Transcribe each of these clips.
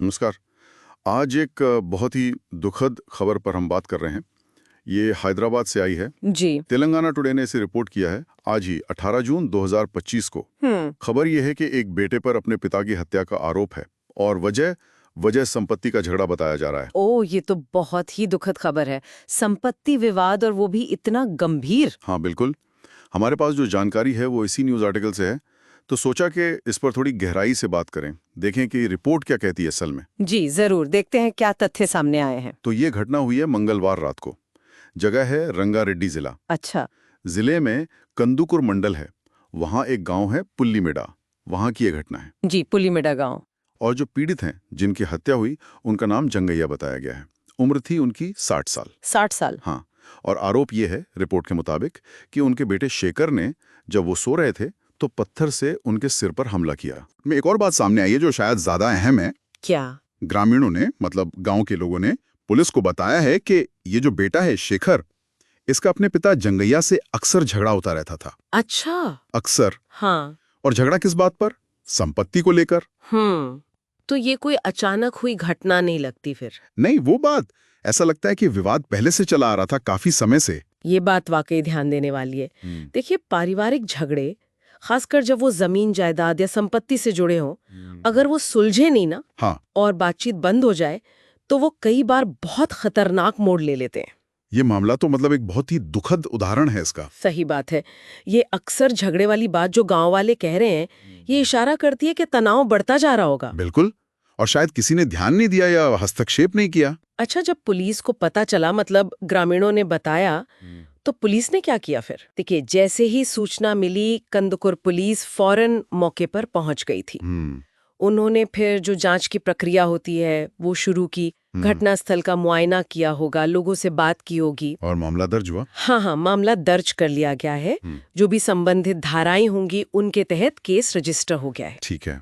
नमस्कार। आज एक बहुत ही दुखद खबर पर हम बात कर रहे हैं। ये हैदराबाद से आई है। जी। तेलंगाना टुडे ने इसे रिपोर्ट किया है आज ही 18 जून 2025 को। खबर यह है कि एक बेटे पर अपने पिता की हत्या का आरोप है और वजह वजह संपत्ति का झगड़ा बताया जा रहा है। ओ, ये तो बहुत ही दुखद खबर है। संपत्ति विवाद, और वो भी इतना गंभीर। हाँ बिल्कुल। हमारे पास जो जानकारी है वो इसी न्यूज़ आर्टिकल से है, तो सोचा कि इस पर थोड़ी गहराई से बात करें, देखें कि रिपोर्ट क्या कहती है असल में। जी जरूर, देखते हैं क्या तथ्य सामने आए हैं। तो ये घटना हुई है मंगलवार रात को। जगह है रंगारेड्डी जिला। अच्छा। जिले में कंदुकुर मंडल है, वहाँ एक गांव है पुल्लीमेड़ा, वहाँ की ये घटना है। जी, पुलीमेड़ा गांव। और जो पीड़ित हैं जिनकी हत्या हुई उनका नाम जंगैया बताया गया है। उम्र थी उनकी 60 साल। 60 साल। हाँ। और आरोप ये है रिपोर्ट के मुताबिक कि उनके बेटे शेखर ने जब वो सो रहे थे तो पत्थर से उनके सिर पर हमला किया। में एक और बात सामने आई है जो शायद ज्यादा अहम है। क्या? ग्रामीणों ने, मतलब गांव के लोगों ने पुलिस को बताया है कि ये जो बेटा है शेखर, इसका अपने पिता जंगैया से अक्सर झगड़ा होता रहता था। अच्छा। अक्सर। हाँ। और झगड़ा किस बात पर? संपत्ति को लेकर। तो ये कोई अचानक हुई घटना नहीं लगती फिर? नहीं, वो बात ऐसा लगता है कि विवाद पहले से चला आ रहा था, काफी समय से। ये बात वाकई ध्यान देने वाली है। देखिए, पारिवारिक झगड़े, खासकर जब वो जमीन जायदाद या संपत्ति से जुड़े हों, अगर वो सुलझे नहीं ना, हाँ, और बातचीत बंद हो जाए, तो वो कई बार बहुत खतरनाक मोड़ ले लेते हैं। ये मामला तो मतलब एक बहुत ही दुखद उदाहरण है इसका। सही बात है। ये अक्सर झगड़े वाली बात जो गांव वाले कह रहे हैं, ये इशारा करती है कि तनाव बढ़ता जा रहा होगा। बिल्कुल। और शायद किसी ने ध्यान नहीं दिया या हस्तक्षेप नहीं किया। अच्छा, जब पुलिस को पता चला, मतलब ग्रामीणों ने बताया, तो पुलिस ने क्या किया फिर? देखिए, जैसे ही सूचना मिली, कंदकुर पुलिस फौरन मौके पर पहुंच गई थी। उन्होंने फिर जो जांच की प्रक्रिया होती है वो शुरू की। घटनास्थल का मुआयना किया होगा, लोगों से बात की होगी। और मामला दर्ज हुआ? हाँ, मामला दर्ज कर लिया गया है। जो भी संबंधित धाराएं होंगी उनके तहत केस रजिस्टर हो गया है। ठीक है।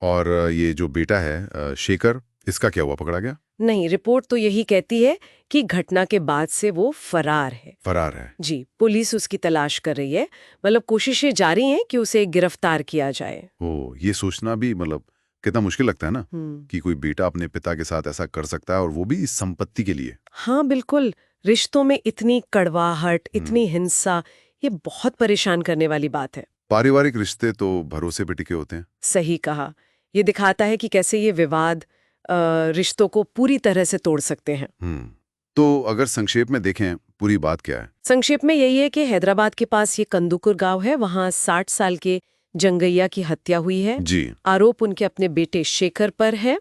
और ये जो बेटा है शेखर, इसका क्या हुआ? पकड़ा गया? नहीं, रिपोर्ट तो यही कहती है कि घटना के बाद से वो फरार है। फरार है? जी, पुलिस उसकी तलाश कर रही है। मतलब कोशिशें जारी हैं कि उसे गिरफ्तार किया जाए। ओ, ये सोचना भी मतलब कितना मुश्किल लगता है ना कि कोई बेटा अपने पिता के साथ ऐसा कर सकता है, और वो भी इस संपत्ति के लिए। हाँ बिल्कुल। रिश्तों में इतनी कड़वाहट, इतनी हिंसा, ये बहुत परेशान करने वाली बात है। पारिवारिक रिश्ते तो भरोसे पे टिके होते हैं। सही कहा। ये दिखाता है कि कैसे ये विवाद रिश्तों को पूरी तरह से तोड़ सकते हैं। तो अगर संक्षेप में देखें पूरी बात क्या है? संक्षेप में यही है कि हैदराबाद के पास ये कंदुकुर गांव है, वहाँ 60 साल के जंगैया की हत्या हुई है। जी। आरोप उनके अपने बेटे शेखर पर है,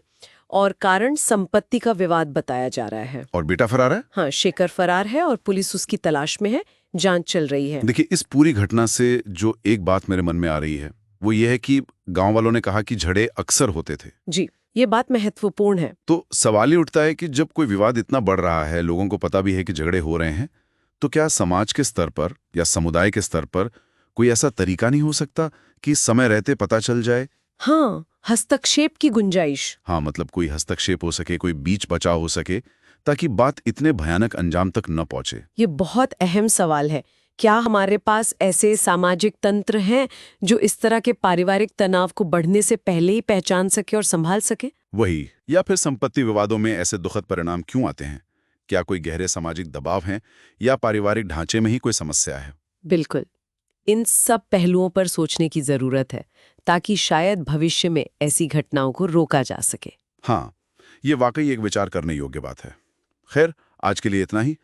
और कारण संपत्ति का विवाद बताया जा रहा है। और बेटा फरार है? हाँ, शेखर फरार है और पुलिस उसकी तलाश में है। जांच चल रही है। देखिए, इस पूरी घटना से जो एक बात मेरे मन में आ रही है वो ये है कि गांव वालों ने कहा कि झगड़े अक्सर होते थे। जी, ये बात महत्वपूर्ण है। तो सवाल ही उठता है कि जब कोई विवाद इतना बढ़ रहा है, लोगों को पता भी है कि झगड़े हो रहे हैं, तो क्या समाज के स्तर पर या समुदाय के स्तर पर कोई ऐसा तरीका नहीं हो सकता कि समय रहते पता चल जाए? हाँ, हस्तक्षेप की गुंजाइश। हाँ, मतलब कोई हस्तक्षेप हो सके, कोई बीच बचाव हो सके, ताकि बात इतने भयानक अंजाम तक न पहुंचे। ये बहुत अहम सवाल है। क्या हमारे पास ऐसे सामाजिक तंत्र हैं जो इस तरह के पारिवारिक तनाव को बढ़ने से पहले ही पहचान सके और संभाल सके? वही, या फिर संपत्ति विवादों में ऐसे दुखद परिणाम क्यों आते हैं? क्या कोई गहरे सामाजिक दबाव हैं या पारिवारिक ढांचे में ही कोई समस्या है? बिल्कुल। इन सब पहलुओं पर सोचने की जरूरत है, ताकि शायद भविष्य में ऐसी घटनाओं को रोका जा सके। हाँ, ये वाकई एक विचार करने योग्य बात है। खैर, आज के लिए इतना ही।